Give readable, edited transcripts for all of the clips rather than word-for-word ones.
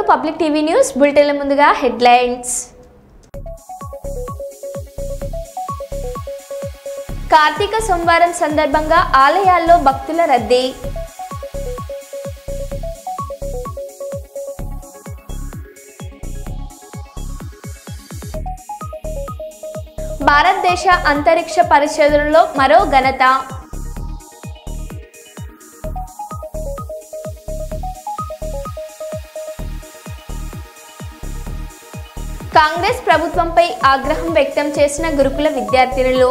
Public TV news బులెటిన్ల ముందుగా headlines. Karthika సోమవారం సందర్భంగా ఆలయాల్లో భక్తుల రద్దీ. భారతదేశ అంతరిక్ష పరిశోధనలో మరో ఘనత. కాంగ్రెస్ ప్రభుత్వంపై ఆగ్రహం వ్యక్తం చేసిన గురుకుల విద్యార్థినులు.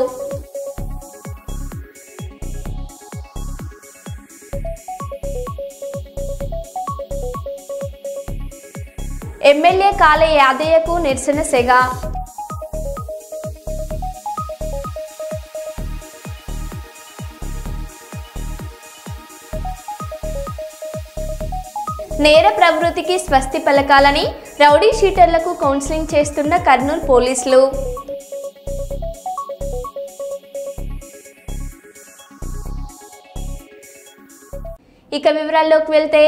ఎమ్మెల్యే కాలే యాదయ్యకు నిరసన సెగ. నేర ప్రవృత్తికి స్వస్తి పలకాలని రౌడీ షీటర్లకు కౌన్సిలింగ్ చేస్తున్న కర్నూలు పోలీసులు. ఇక వివరాల్లోకి వెళ్తే,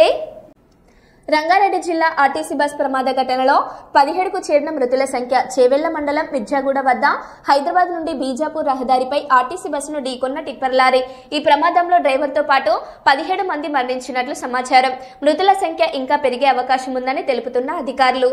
రంగారెడ్డి జిల్లా ఆర్టీసీ బస్ ప్రమాద ఘటనలో 17కు చేరిన మృతుల సంఖ్య. చేవెళ్ల మండలం మిర్జాగూడ వద్ద హైదరాబాద్ నుండి బీజాపూర్ రహదారిపై ఆర్టీసీ బస్సును ఢీకొన్న టిప్పర్ లారీ. ఈ ప్రమాదంలో డ్రైవర్తో పాటు 17 మంది మరణించినట్లు సమాచారం. మృతుల సంఖ్య ఇంకా పెరిగే అవకాశం ఉందని తెలుపుతున్న అధికారులు.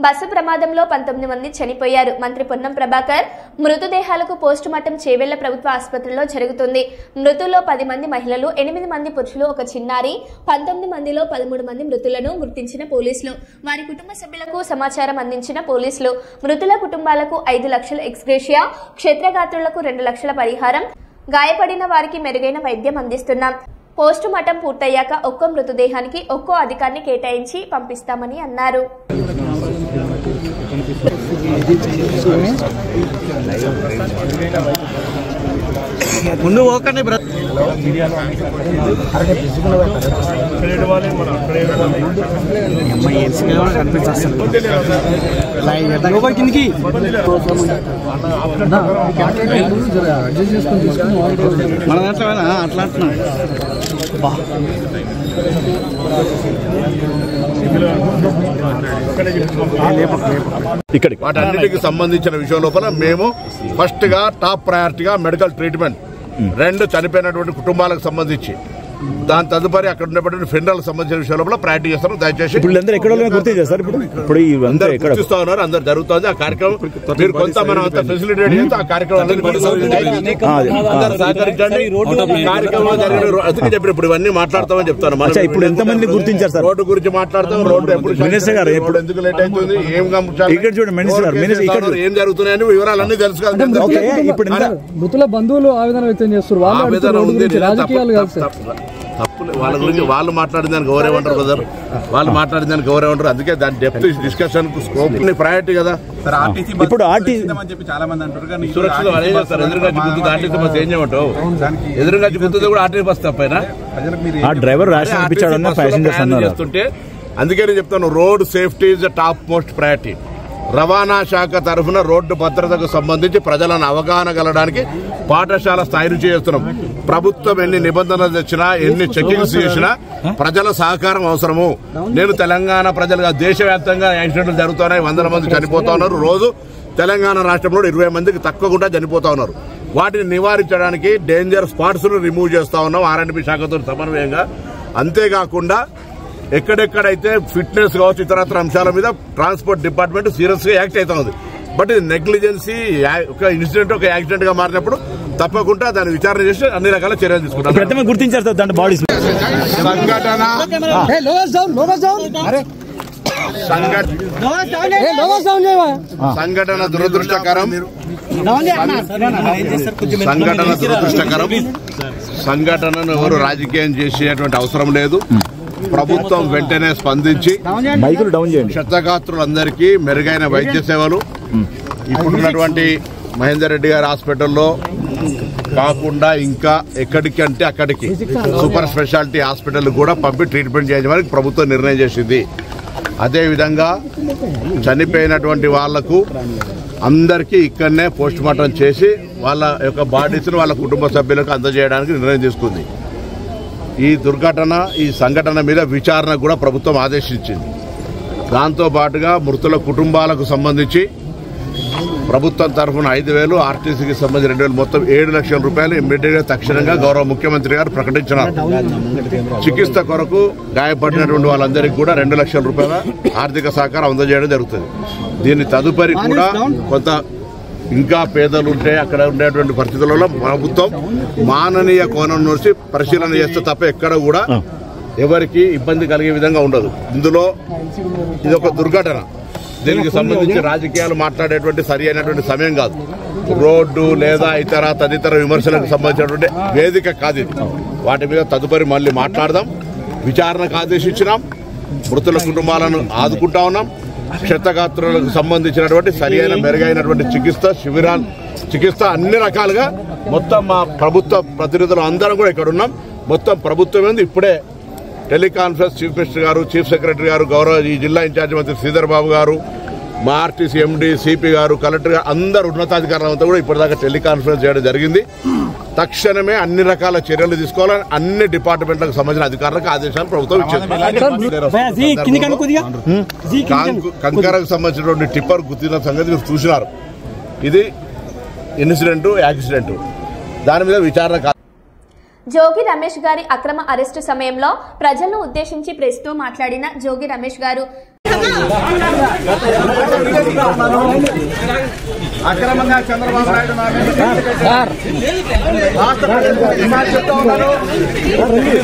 బస్సు ప్రమాదంలో 19 మంది చనిపోయారు. మంత్రి పొన్నం ప్రభాకర్ మృతదేహాలకు పోస్టుమార్టం చేవెళ్ల ప్రభుత్వ ఆసుపత్రిలో జరుగుతుంది. మృతుల్లో 10 మంది మహిళలు, 8 మంది పురుషులు, ఒక చిన్నారి. 19 మందిలో 13 మంది మృతులను గుర్తించిన పోలీసులు. వారి కుటుంబ సభ్యులకు సమాచారం అందించిన పోలీసులు. మృతుల కుటుంబాలకు 5 లక్షల ఎక్స్గ్రేషియా, క్షేత్రగాత్రులకు 2 లక్షల పరిహారం, గాయపడిన వారికి మెరుగైన వైద్యం అందిస్తున్నాం. పోస్టుమార్టం పూర్తయ్యాక ఒక్కో మృతదేహానికి ఒక్కో అధికారిని కేటాయించి పంపిస్తామని అన్నారు. వాటన్నిటికి సంబంధించిన విషయం లోపల మేము ఫస్ట్ గా టాప్ ప్రయారిటీగా మెడికల్ ట్రీట్మెంట్, 2 చనిపోయినటువంటి కుటుంబాలకు సంబంధించి, దాని తదుపరి అక్కడ ఉన్నటువంటి ఫెడరల్ సంబంధించిన విషయంలో ప్రయారిటీ చేస్తారు. దయచేసి గుర్తిస్తా ఉన్నారు, అందరు జరుగుతుంది ఆ కార్యక్రమం. మీరు కొంత మనం అంత ఫెసిలిటేట్ చేస్తే ఆ కార్యక్రమం సహకరించండి. కార్యక్రమం అందుకే చెప్పి ఇప్పుడు ఇవన్నీ మాట్లాడతామని చెప్తాను. ఇప్పుడు ఎంతమంది గుర్తించారు సార్? రోడ్డు గురించి మాట్లాడతాం. రోడ్డు ఎప్పుడు ఎందుకు లేట్ అవుతుంది, ఏం జరుగుతున్నాయని వివరాలన్నీ తెలుసు కదా. మృతుల బంధువులు ఆవేదన వ్యక్తం చేస్తారు. ఆవేదన ఉంది, తప్పులే. వాళ్ళ గురించి వాళ్ళు మాట్లాడిన దానికి ఎవరేమంటారు బ్రదర్, వాళ్ళు మాట్లాడిన దానికి ఎవరేమంటారు. అందుకే దాని డెప్త్ డిస్కషన్ స్కోప్ ప్రయారిటీ కదా. ఇప్పుడు సురక్షిత ఎదురుగా గుర్తుంది ఆర్టీసీ బస్ ఏం చేయమంటావు? ఎదురుగా గుర్తుంది కూడా ఆర్టీసీ బస్ తప్పైనా డ్రైవర్ చేస్తుంటే. అందుకే నేను చెప్తాను, road safety is the top most priority. రవాణా శాఖ తరఫున రోడ్డు భద్రతకు సంబంధించి ప్రజలను అవగాహన కలగడానికి పాఠశాల స్థాయి నుంచి చేస్తున్నాం. ప్రభుత్వం ఎన్ని నిబంధనలు తెచ్చినా, ఎన్ని చెకింగ్స్ చేసినా ప్రజల సహకారం అవసరము. నేను తెలంగాణ ప్రజలుగా దేశవ్యాప్తంగా యాక్సిడెంట్లు జరుగుతున్నాయి, 100 మంది చనిపోతా ఉన్నారు. రోజు తెలంగాణ రాష్ట్రంలో 20 మందికి తక్కువకుండా చనిపోతా ఉన్నారు. వాటిని నివారించడానికి డేంజర్ స్పాట్స్ ను రిమూవ్ చేస్తా ఉన్నాం R&B శాఖతో సమన్వయంగా. అంతేకాకుండా ఎక్కడెక్కడైతే ఫిట్నెస్ కావచ్చు ఇతరత్ర అంశాల మీద ట్రాన్స్పోర్ట్ డిపార్ట్మెంట్ సీరియస్ గా యాక్ట్ అవుతా ఉంది. బట్ ఇది నెగ్లిజెన్సీ, ఒక ఇన్సిడెంట్ ఒక యాక్సిడెంట్ గా మారినప్పుడు తప్పకుండా దాన్ని విచారణ చేసి అన్ని రకాల చర్యలు తీసుకుంటాం. గుర్తించారు సార్ దాంట్లో బాడీస్ సంఘటన దురదృష్టకరం. సంఘటనను ఎవరు రాజకీయం చేసేటువంటి అవసరం లేదు. ప్రభుత్వం వెంటనే స్పందించి క్షతగాత్రులందరికీ మెరుగైన వైద్య సేవలు ఇప్పుడున్నటువంటి మహేందర్ రెడ్డి గారి హాస్పిటల్లో కాకుండా ఇంకా ఎక్కడికంటే అక్కడికి సూపర్ స్పెషాలిటీ హాస్పిటల్ కూడా పంపి ట్రీట్మెంట్ చేయడానికి ప్రభుత్వం నిర్ణయం చేసింది. అదేవిధంగా చనిపోయినటువంటి వాళ్లకు అందరికీ ఇక్కడనే పోస్ట్ మార్టం చేసి వాళ్ళ యొక్క బాడీస్ వాళ్ళ కుటుంబ సభ్యులకు అందజేయడానికి నిర్ణయం తీసుకుంది. ఈ దుర్ఘటన, ఈ సంఘటన మీద విచారణ కూడా ప్రభుత్వం ఆదేశించింది. దాంతో పాటుగా మృతుల కుటుంబాలకు సంబంధించి ప్రభుత్వం తరఫున 5,000, ఆర్టీసీకి సంబంధించి 2,000, మొత్తం 7 లక్షల రూపాయలు ఇమ్మీడియట్ గా తక్షణంగా గౌరవ ముఖ్యమంత్రి గారు ప్రకటించినారు. చికిత్స కొరకు గాయపడినటువంటి వాళ్ళందరికీ కూడా 2 లక్షల రూపాయల ఆర్థిక సహకారం అందజేయడం జరుగుతుంది. దీని తదుపరి కూడా కొంత ఇంకా పేదలు ఉంటే అక్కడ ఉండేటువంటి పరిస్థితులలో ప్రభుత్వం మాననీయ కోణం నుంచి పరిశీలన చేస్తే తప్ప ఎక్కడ కూడా ఎవరికి ఇబ్బంది కలిగే విధంగా ఉండదు. ఇందులో ఇది ఒక దుర్ఘటన. దీనికి సంబంధించి రాజకీయాలు మాట్లాడేటువంటి సరి అయినటువంటి సమయం కాదు. రోడ్డు లేదా ఇతర తదితర విమర్శలకు సంబంధించినటువంటి వేదిక కాదు ఇది. వాటి మీద తదుపరి మళ్ళీ మాట్లాడదాం. విచారణకు ఆదేశించినాం. మృతుల కుటుంబాలను ఆదుకుంటా ఉన్నాం. క్షతగాత్రులకు సంబంధించినటువంటి సరి అయిన మెరుగైనటువంటి చికిత్స అన్ని రకాలుగా మొత్తం మా ప్రభుత్వ ప్రతినిధులు అందరం కూడా ఇక్కడ ఉన్నాం. మొత్తం ప్రభుత్వం ఏంది ఇప్పుడే టెలికాన్ఫరెన్స్ చీఫ్ మినిస్టర్ గారు, చీఫ్ సెక్రటరీ గారు, గౌరవ ఈ జిల్లా ఇన్ఛార్జి మంత్రి శ్రీధర్ బాబు గారు, మా ఆర్టీసీ ఎండీ, సిపి గారు, కలెక్టర్ గారు, అందరు ఉన్నతాధికారులంతా కూడా ఇప్పటిదాకా టెలికాన్ఫరెన్స్ చేయడం జరిగింది. తక్షణమే అన్ని రకాల చర్యలు తీసుకోవాలని అన్ని డిపార్ట్మెంట్లకు సంబంధించిన అధికారులకు ఆదేశాలు ప్రభుత్వం ఇచ్చింది. కంకరకు సంబంధించినటువంటి టిప్పర్ గుర్తిన సంగతి మీరు చూసినారు. ఇది ఇన్సిడెంట్, యాక్సిడెంట్, దాని మీద విచారణ. జోగి రమేష్ గారి అక్రమ అరెస్టు సమయంలో ప్రజలను ఉద్దేశించి ప్రెస్ తో మాట్లాడిన జోగి రమేష్ గారు అక్రమంగా చంద్రబాబు నాయుడు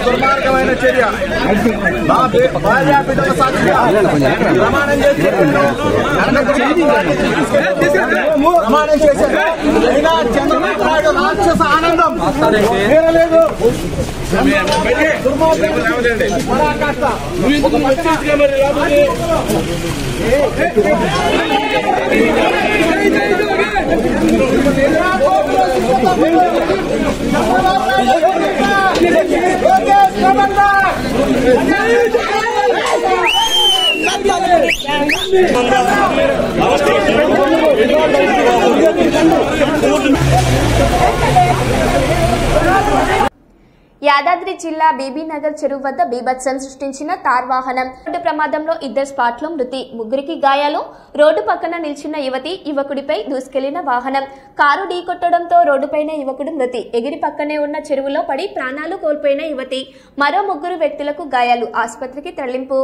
దుర్మార్గమైన చర్య. మా భార్య బిడ్డల సాక్షిగా ప్రమాణం చేశారు. చంద్రబాబు నాయుడు రాక్షస ఆనందం తీరలేదు. యాదాద్రి జిల్లా బీబీనగర్ చెరువు వద్ద బీభత్సం సృష్టించిన తార్ వాహనం. రోడ్డు ప్రమాదంలో 2 స్పాట్లో మృతి, 3కి గాయాలు. రోడ్డు పక్కన నిల్చున్న యువకుడిపై దూసుకెళ్లిన వాహనం కారు ఢీకొట్టడంతో రోడ్డుపైన యువకుడు మృతి. ఎగిరి పక్కనే ఉన్న చెరువులో పడి ప్రాణాలు కోల్పోయిన యువతి. మరో 3 వ్యక్తులకు గాయాలు. ఆసుపత్రికి తరలింపు.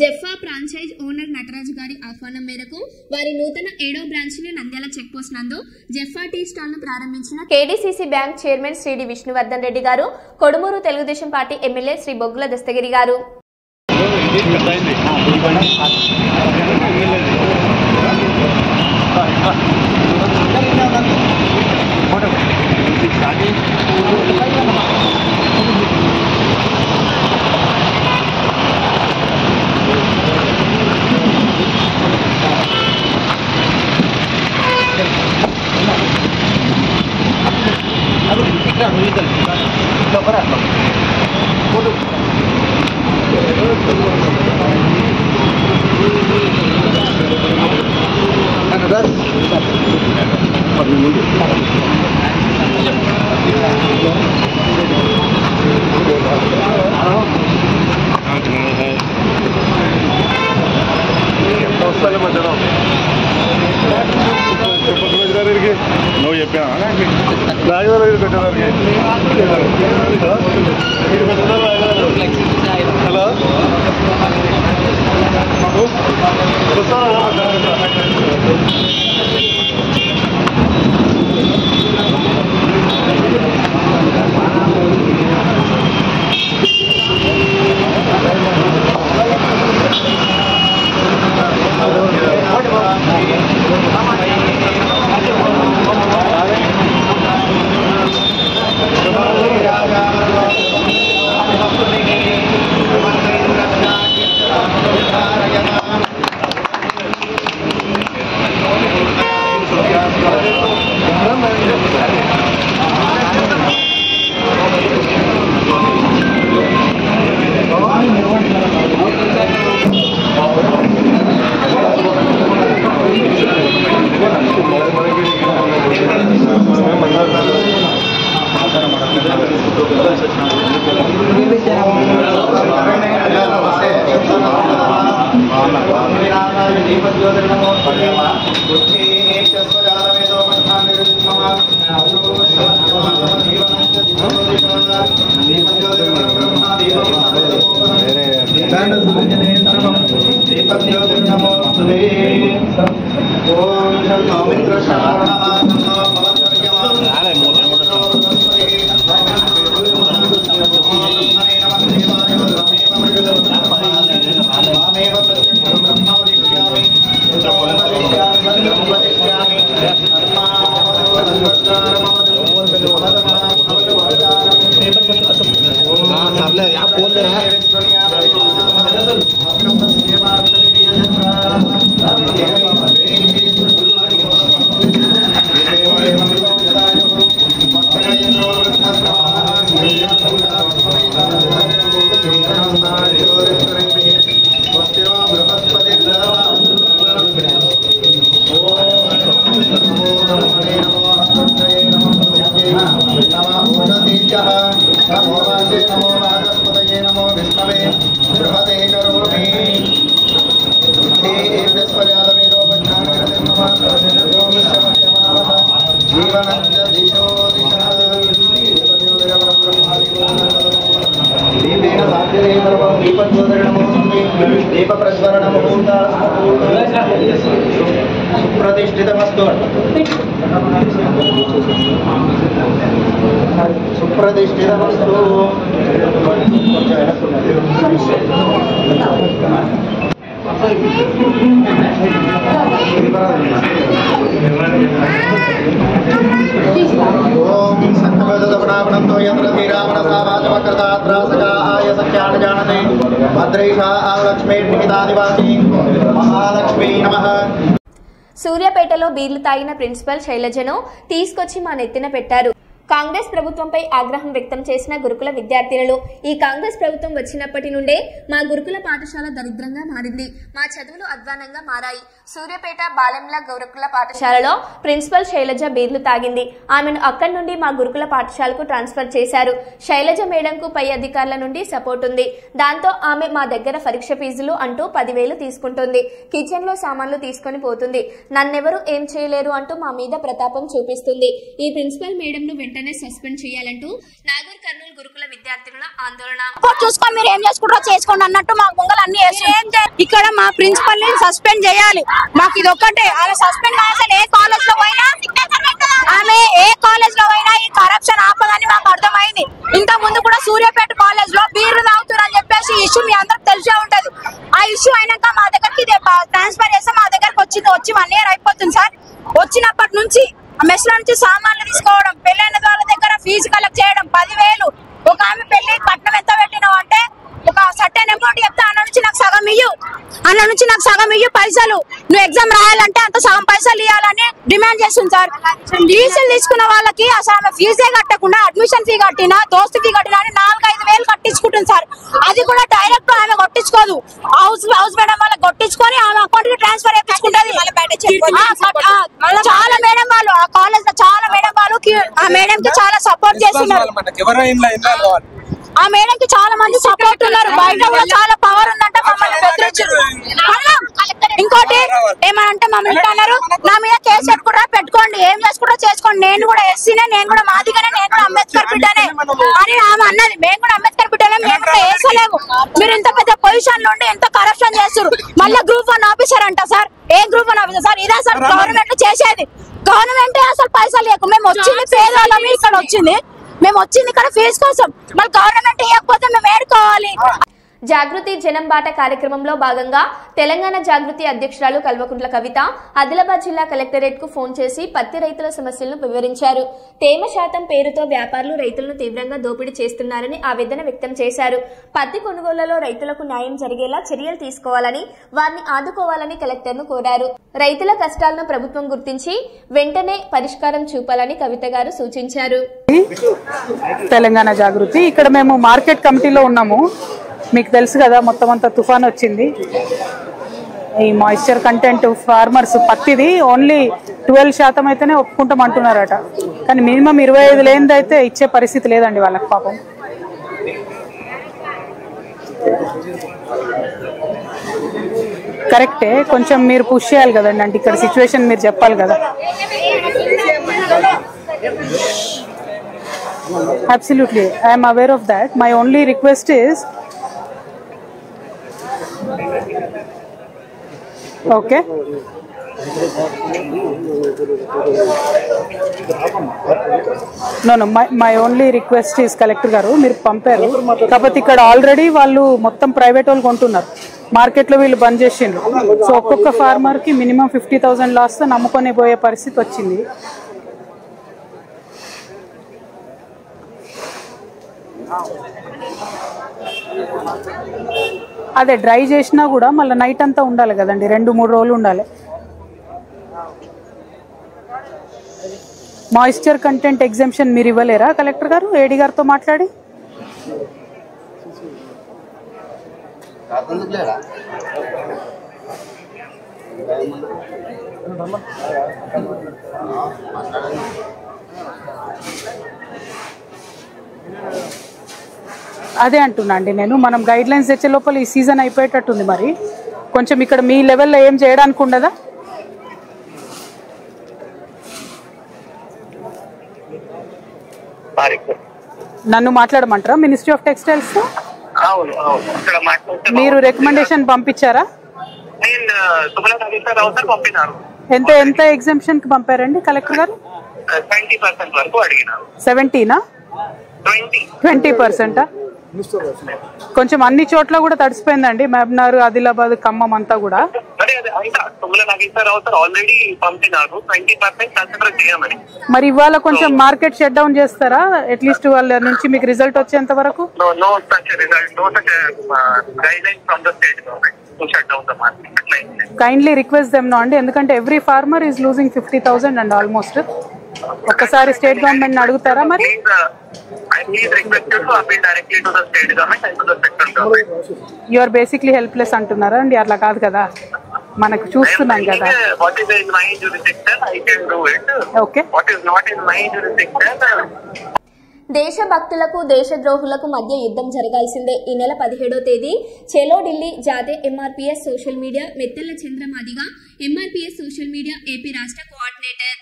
జెఫ్ఫా ఫ్రాంచైజ్ ఓనర్ నటరాజు గారి ఆహ్వానం మేరకు వారి నూతన 7వ బ్రాంచ్ ని నంద్యాల చెక్ పోస్ట్ నందు జెఫ్ఫా టీ స్టాల్ ను ప్రారంభించిన KDCC bank chairman Shri D Vishnuvardhan Reddy గారు, కొడుమూరు తెలుగుదేశం పార్టీ ఎమ్మెల్యే శ్రీ బొగ్గుల దస్తగిరి గారు. నువ్వు చెప్పాను హలో సుప్రతిష్ఠితమస్తు సుప్రతిష్ఠితమస్తు. ఓం సంకల్పదపణాపణంతో యంత్రధీరావణ సావాచమకృతాత్రాసకాయ సత్యాన్ని జానతే భద్రైషా లక్ష్మీర్నిహితాదివాసి మహాలక్ష్మీ నమః. సూర్యాపేటలో బీర్లు తాగిన ప్రిన్సిపల్ శైలజను తీసుకొచ్చి మా నెత్తిన పెట్టారు. కాంగ్రెస్ ప్రభుత్వంపై ఆగ్రహం వ్యక్తం చేసిన గురుకుల విద్యార్థినులు. ఈ కాంగ్రెస్ ప్రభుత్వం వచ్చినప్పటి నుండే మా గురుకుల పాఠశాల దరిద్రంగా మారింది. మా చదువులు అధ్వానంగా మారాయి. సూర్యాపేట బాలెంల గురుకుల పాఠశాలలో ప్రిన్సిపల్ శైలజ బీర్లు తాగింది. ఆమెను అక్కడి నుండి మా గురుకుల పాఠశాలకు ట్రాన్స్ఫర్ చేశారు. శైలజ మేడంకు పై అధికారుల నుండి సపోర్ట్ ఉంది. దాంతో ఆమె మా దగ్గర పరీక్ష ఫీజులు అంటూ 10,000 తీసుకుంటుంది. కిచెన్ లో సామాన్లు తీసుకుని పోతుంది. నన్నెవరూ ఏం చేయలేరు అంటూ మా మీద ప్రతాపం చూపిస్తుంది. ఈ ప్రిన్సిపల్ మేడంను వెంటనే సస్పెండ్ చేయాలంటూ నాగూర్ కర్నూలు గురుకుల విద్యార్థుల ఆందోళన. చూసుకొని మీరు ఏం చేసుకుంటారో చేసుకోండి అన్నట్టు మా ముంగలు అన్ని ఇక్కడ మా ప్రిన్సిపల్ ని సస్పెండ్ చేయాలి. మాకు ఇది ఒక్కటే. ఆమె సస్పెండ్ అసలు ఏ కాలేజ్ లో పోయినా ఈ కరప్షన్ ఆపదని మాకు అర్థమైంది. ఇంత ముందు కూడా సూర్యాపేట కాలేజ్ లో బీర్లు తాగుతారని చెప్పేసి ఇష్యూ మీ అందరికి తెలిసే ఉంటది. ఆ ఇష్యూ అయినాక మా దగ్గరికి ట్రాన్స్ఫర్ చేస్తే మా దగ్గరకు వచ్చి 1 year అయిపోతుంది సార్. వచ్చినప్పటి నుంచి మెస్ లో నుంచి సామాన్లు తీసుకోవడం, పెళ్ళైన వాళ్ళ దగ్గర ఫీజు కలెక్ట్ చేయడం 10,000. ఒక ఆమె పెళ్లి కట్నం ఎంత పెట్టినావు అంటే ఒక సర్టెన్ అమౌంట్ చెప్తే అన్న నుంచి నాకు సగం ఇయ్యు పైసలు, నువ్వు ఎగ్జామ్ రాయాలంటే అంత సగం పైసలు ఇవ్వాలని డిమాండ్ చేస్తుంది సార్. ఫీజులు తీసుకున్న వాళ్ళకి అసలు ఆమె ఫీజే కట్టకుండా అడ్మిషన్ ఫీ కట్టినా దోస్తు ఫీ కట్టినా 4-5 వేలు కట్టించుకుంటుంది సార్. అది కూడా డైరెక్ట్ ఆమె కొట్టించుకోదు. హౌస్ మేడం వాళ్ళకి కొట్టించుకొని ఆమె అకౌంట్ కి ట్రాన్స్ఫర్ చేయించుకుంటది. చాలా మేడం వాళ్ళు ఆ కాలేజ్ లో చాలా మేడం వాళ్ళు ఆ మేడం కి చాలా సపోర్ట్ చేస్తున్నారు. ఆ మేడం కి చాలా మంది సపోర్ట్ ఉన్నారు. బయట కూడా చాలా పవర్ ఉందంటే మమ్మల్ని బెదిరించారు. ఇంకోటి ఏమనంటే మమ్మల్ని అన్నారు, నా మీద కేసు పెట్టుకోండి, ఏం చేసుకుంటారో చేసుకోండి, నేను కూడా ఎస్సీనే, నేను కూడా మాదిగానే, నేను కూడా అంబేద్కర్ బిడ్డనే అని ఆమె అన్నది. మేము కూడా అంబేద్కర్ బిడ్డనే, మేము కూడా వేసలేము. మీరు ఇంత పెద్ద పొజిషన్ లో ఉండి ఎంత కరప్షన్ చేస్తారు. మళ్ళీ గ్రూప్ 1 ఆఫీసర్ అంట సార్. ఏ గ్రూప్ 1 ఆఫీసర్ సార్? ఇదే సార్ గవర్నమెంట్ చేసేది. గవర్నమెంట్ అసలు పైసలు లేకు. మేము వచ్చింది పేదవాళ్ళం, ఇక్కడ వచ్చింది మేము వచ్చింది ఇక్కడ ఫీజు కోసం. మళ్ళీ గవర్నమెంట్ ఇవ్వకపోతే మేము ఏడుకోవాలి. జాగృతి జనం బాట కార్యక్రమంలో భాగంగా తెలంగాణ జాగృతి అధ్యక్షురాలు కల్వకుంట్ల కవిత ఆదిలాబాద్ జిల్లా కలెక్టరేట్ కు ఫోన్ చేసి పత్తి రైతుల సమస్యలను వివరించారు. తేమ శాతం పేరుతో వ్యాపారులు రైతులను తీవ్రంగా దోపిడీ చేస్తున్నారని ఆవేదన వ్యక్తం చేశారు. పత్తి కొనుగోళ్లలో రైతులకు న్యాయం జరిగేలా చర్యలు తీసుకోవాలని, వారిని ఆదుకోవాలని కలెక్టర్ను కోరారు. రైతుల కష్టాలను ప్రభుత్వం గుర్తించి వెంటనే పరిష్కారం చూపాలని కవిత గారు సూచించారు. తెలంగాణ జాగృతి ఇక్కడ మేము మార్కెట్ కమిటీలో ఉన్నాము. మీకు తెలుసు కదా, మొత్తం అంతా తుఫాన్ వచ్చింది. ఈ మాయిశ్చర్ కంటెంట్ ఫార్మర్స్ పత్తిది ఓన్లీ 12% అయితేనే ఒప్పుకుంటాం అంటున్నారట. కానీ మినిమం 25 లేనిదైతే ఇచ్చే పరిస్థితి లేదండి వాళ్ళకి పాపం. కరెక్టే, కొంచెం మీరు పుష్ చేయాలి కదండి. అంటే ఇక్కడ సిచ్యువేషన్ మీరు చెప్పాలి కదా. Absolutely, I am aware of that. My only request is, okay, no, my only request is collector గారు మీరు పంపారు కాబట్టి ఇక్కడ ఆల్రెడీ వాళ్ళు మొత్తం ప్రైవేట్ వాళ్ళు కొంటున్నారు. మార్కెట్ లో వీళ్ళు బంద్ చేసిండ్రు. సో ఒక్కొక్క ఫార్మర్ కి మినిమం 50,000 లాస్ తో నమ్ముకొని పోయే పరిస్థితి వచ్చింది. అదే డ్రై చేసినా కూడా మళ్ళీ నైట్ అంతా ఉండాలి కదండి, 2-3 రోజులు ఉండాలి. మాయిశ్చర్ కంటెంట్ ఎగ్జామ్షన్ మీరు ఇవ్వలేరా కలెక్టర్ గారు ఏడీ గారితో మాట్లాడి? అదే అంటున్నా అండి నేను. మనం గైడ్ లైన్స్ తెచ్చే లోపల ఈ సీజన్ అయిపోయేటట్టుంది. మరి కొంచెం ఇక్కడ మీ లెవెల్లో ఏం చేయడానికి ఉండదా? నన్ను మాట్లాడమంటారా మినిస్ట్రీ ఆఫ్ టెక్స్టైల్స్ తో? మీరు రికమెండేషన్ పంపించారా? ఎంత ఎగ్జామ్షన్ కి పంపారండి కలెక్టర్ గారు? 70నా 20%? కొంచెం అన్ని చోట్ల కూడా తడిసిపోయిందండి. మహబూబ్నగర్, ఆదిలాబాద్, ఖమ్మం అంతా కూడా. మరి ఇవాళ కొంచెం మార్కెట్ షట్ డౌన్ చేస్తారా అట్లీస్ట్ వాళ్ళ నుంచి మీకు రిజల్ట్ వచ్చేంత వరకు? కైండ్లీ రిక్వెస్ట్ దెమ్ నో అండి, ఎందుకంటే every farmer is losing 50,000 and almost. ఒక్కసారి స్టేట్ గవర్నమెంట్ అడుగుతారా మరి? యు ఆర్ బేసిక్లీ హెల్ప్లెస్ అంటున్నారా అండి? అట్లా కాదు కదా, మనకు చూస్తున్నాం కదా. ఓకే, దేశభక్తులకు దేశద్రోహులకు మధ్య యుద్ధం జరగాల్సిందే. ఈ నెల 17వ తేదీ చెలో ఢిల్లీ జాదే MRPS social media Mettella Chandramadiga MRPS social media AP రాష్ట్ర కోఆర్డినేటర్.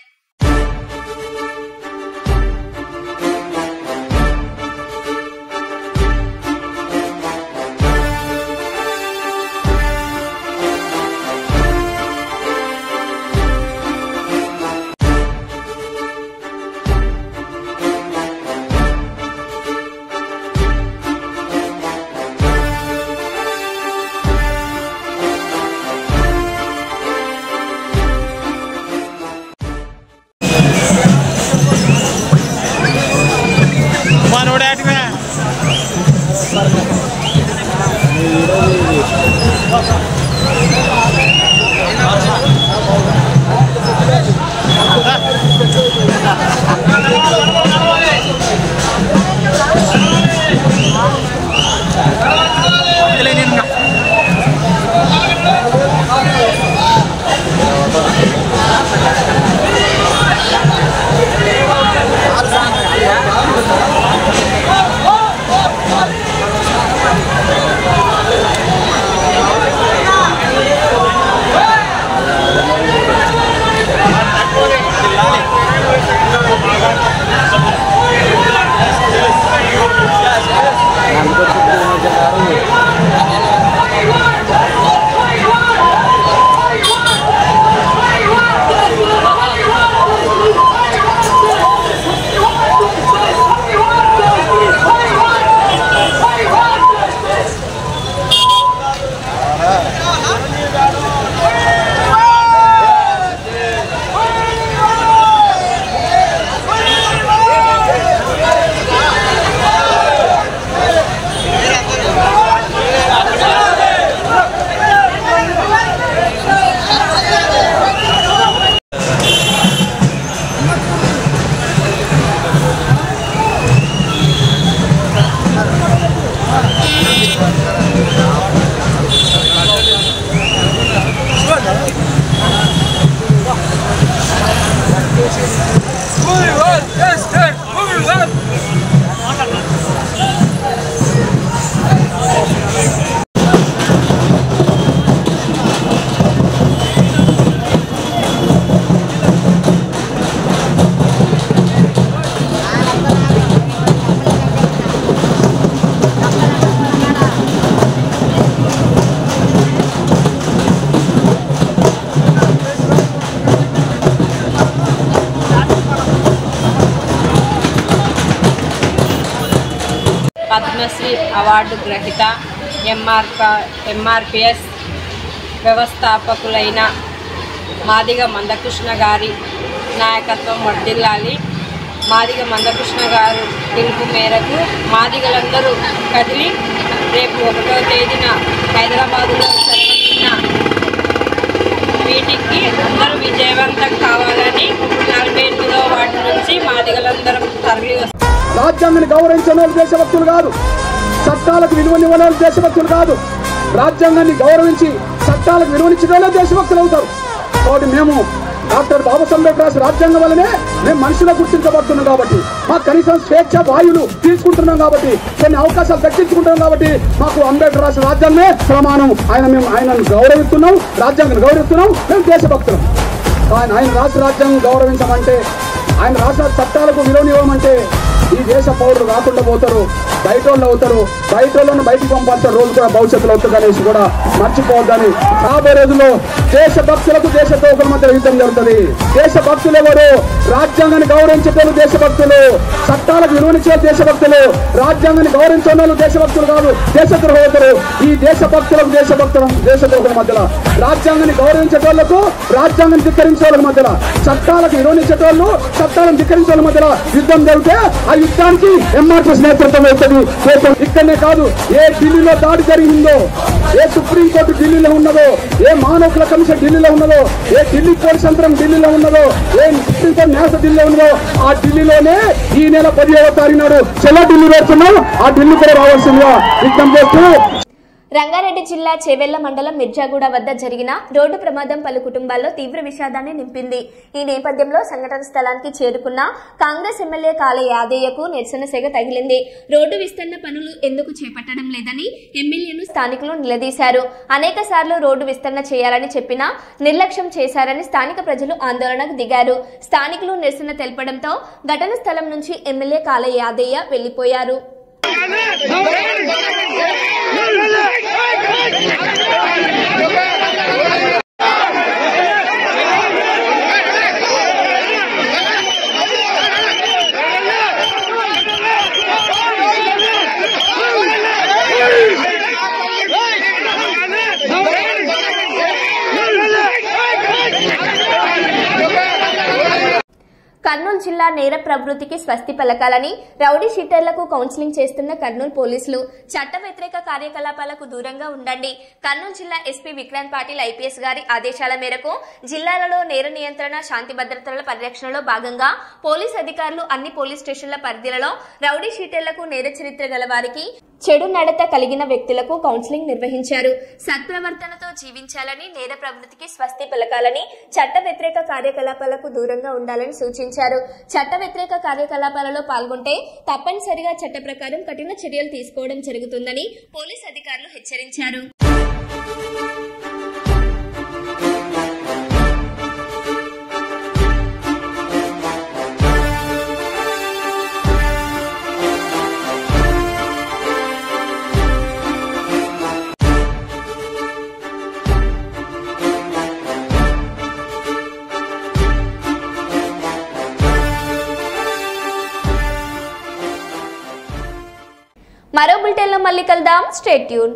పద్మశ్రీ అవార్డు గ్రహీత ఎంఆర్పిఎస్ వ్యవస్థాపకులైన మాదిగ మందకృష్ణ గారి నాయకత్వం వర్ధిల్లాలి. మాదిగ మందకృష్ణ గారు పిలుపు మేరకు మాదిగలందరూ కదిలి రేపు 1వ తేదీన హైదరాబాదులో జరుగుతున్న మీటింగ్కి అందరూ విజయవంతం కావాలని 48వ వార్డు నుంచి మాదిగలందరం తరలి వస్తారు. రాజ్యాంగాన్ని గౌరవించిన వాళ్ళు దేశభక్తులు కాదు, చట్టాలకు విలువనివ్వని వాళ్ళు దేశభక్తులు కాదు. రాజ్యాంగాన్ని గౌరవించి చట్టాలకు విలువనిచ్చిన వాళ్ళే దేశభక్తులు అవుతారు. కాబట్టి మేము డాక్టర్ బాబాసాహెబ్ అంబేద్కర్ రాసిన రాజ్యాంగం వల్లనే మేము మనుషులు గుర్తించబడుతున్నాం. కాబట్టి మాకు కనీసం స్వేచ్ఛ వాయువులు తీసుకుంటున్నాం, కాబట్టి కొన్ని అవకాశాలు దక్కించుకుంటున్నాం. కాబట్టి మాకు అంబేద్కర్ రాసిన రాజ్యాంగమే ప్రమాణం. ఆయనను గౌరవిస్తున్నాం, రాజ్యాంగాన్ని గౌరవిస్తున్నాం, మేము దేశభక్తులం. ఆయన రాష్ట్ర రాజ్యాంగం గౌరవించమంటే, ఆయన రాష్ట్ర చట్టాలకు విలువనివ్వమంటే ఈ దేశ పౌరులు రాకుండా పోతారు, బయట వాళ్ళు అవుతారు. బయట వాళ్ళను బయటికి పంపాల్సిన రోజు కూడా భవిష్యత్తులో అవుతుంది అనేసి కూడా మర్చిపోవద్దని. రాబోయే రోజుల్లో దేశభక్తులకు దేశద్రోహుల మధ్య యుద్ధం జరుగుతుంది. దేశభక్తులు ఎవరు? రాజ్యాంగాన్ని గౌరవించేటోళ్ళు దేశభక్తులు, చట్టాలకు విలువనిచ్చే దేశభక్తులు. రాజ్యాంగాన్ని గౌరవించే వాళ్ళు దేశభక్తులు కాదు, దేశద్రోహులు. ఈ దేశభక్తులకు దేశద్రోహుల మధ్యలో, రాజ్యాంగాన్ని గౌరవించేటోళ్లకు రాజ్యాంగాన్ని ధిక్కరించే వాళ్ళ మధ్యలో, చట్టాలకు విలువనిచ్చేటోళ్ళు చట్టాలను ధిక్కరించే వాళ్ళ మధ్యలో యుద్ధం జరిగితే యుద్ధానికి ఎంఆర్ఎస్ నేతృత్వం అవుతుంది. ఇక్కడనే కాదు, ఏ ఢిల్లీలో దాడి జరిగిందో, ఏ సుప్రీంకోర్టు ఢిల్లీలో ఉన్నదో, ఏ మానవ కమిషన్ ఢిల్లీలో ఉన్నదో, ఏ ఢిల్లీ పోలీస్ యంత్రం ఢిల్లీలో ఉన్నదో, ఏ సుప్రీంకోర్టు న్యాయ ఢిల్లీలో ఉన్నదో, ఆ ఢిల్లీలోనే ఈ నెల 15వ తారీఖు నాడు చెల్ల ఢిల్లీ పెడుతున్నాం. ఆ ఢిల్లీ కూడా రావాల్సిందిగా విజ్ఞప్తి చేస్తూ రంగారెడ్డి జిల్లా చేవెళ్ల మండలం మిర్జాగూడ వద్ద జరిగిన రోడ్డు ప్రమాదం పలు కుటుంబాల్లో తీవ్ర విషాదాన్ని నింపింది. ఈ నేపథ్యంలో సంఘటన స్థలానికి చేరుకున్న కాంగ్రెస్ ఎమ్మెల్యే కాళ యాదయ్యకు నిరసన సెగ తగిలింది. రోడ్డు విస్తరణ పనులు ఎందుకు చేపట్టడం లేదని ఎమ్మెల్యేను స్థానికులు నిలదీశారు. అనేక సార్లు రోడ్డు విస్తరణ చేయాలని చెప్పినా నిర్లక్ష్యం చేశారని స్థానిక ప్రజలు ఆందోళనకు దిగారు. స్థానికులు నిరసన తెలపడంతో ఘటన స్థలం నుంచి ఎమ్మెల్యే కాళ యాదయ్య వెళ్లిపోయారు. కర్నూలు జిల్లా నేర ప్రవృత్తికి స్వస్తి పలకాలని రౌడీ షీటర్లకు కౌన్సిలింగ్ చేస్తున్న కర్నూలు పోలీసులు. చట్ట వ్యతిరేక కార్యకలాపాలకు దూరంగా ఉండండి. కర్నూలు జిల్లా ఎస్పీ విక్రాంత్ పాటిల్ ఐపీఎస్ గారి ఆదేశాల మేరకు జిల్లాలలో నేర నియంత్రణ, శాంతి భద్రతల పరిరక్షణలో భాగంగా పోలీస్ అధికారులు అన్ని పోలీస్ స్టేషన్ల పరిధిలో రౌడీ షీటర్లకు, నేర చరిత్ర గల వారికి, చెడు నడత కలిగిన వ్యక్తులకు కౌన్సిలింగ్ నిర్వహించారు. సత్ప్రవర్తనతో జీవించాలని, నేర ప్రవృత్తికి స్వస్తి పలకాలని, చట్ట వ్యతిరేక కార్యకలాపాలకు దూరంగా ఉండాలని సూచించారు. చట్ట వ్యతిరేక కార్యకలాపాలలో పాల్గొంటే తప్పనిసరిగా చట్ట ప్రకారం కఠిన చర్యలు తీసుకోవడం జరుగుతుందని పోలీస్ అధికారులు హెచ్చరించారు. మరో బులెటిన్లో మళ్ళీ కలుద్దాం. Stay tune.